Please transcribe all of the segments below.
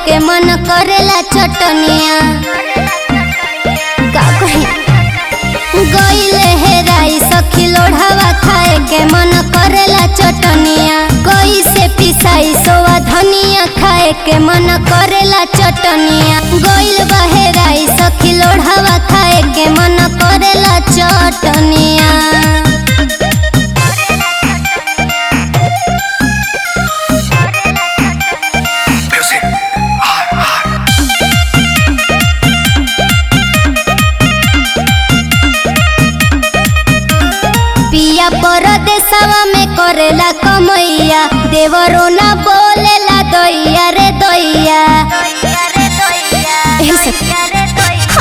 के मन करेला चटनिया। का कही गईले हेराई सखी लोढ़ावा खाए के मन करेला चटनिया। कैसे पिसाई सोवा धनिया खाए के मन करेला चटनिया। गईल बहेराई सखी लोढ़ावा खाए के मन करेला चटनिया। पिया परदेसवा में करेला कमैया। देवरो ना बोलेला दैया रे दैया।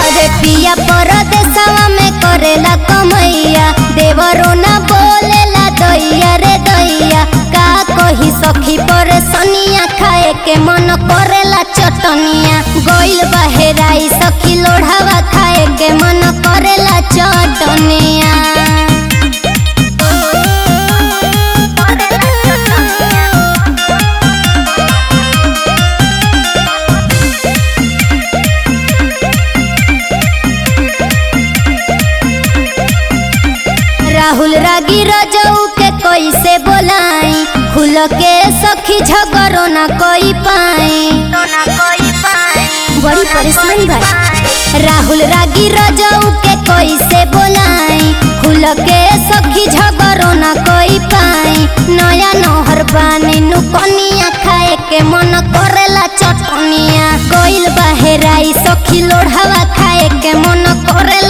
अरे पिया परदेसवा में करेला कमैया। देवरो ना बोलेला दैया रे दैया। का कही सखी परेशानिया खाए के मन करेला चटनिया। गईल बहेराई सखी लोढ़ावा खाए के मन करेला चटनिया। राहुल रागी रजऊ के कैसे बोलाई। खुल के सखी झगड़ो ना कोई पाई। बड़ी परेशानी भाई। राहुल रागी रजऊ के कैसे बोलाई। खुल के सखी झगड़ो ना कोई पाई। नया नहर बानी नु कनिया खाए के मन करेला चटनिया। गईल बहेराई सखी लोढ़ावा खाए के मन करेला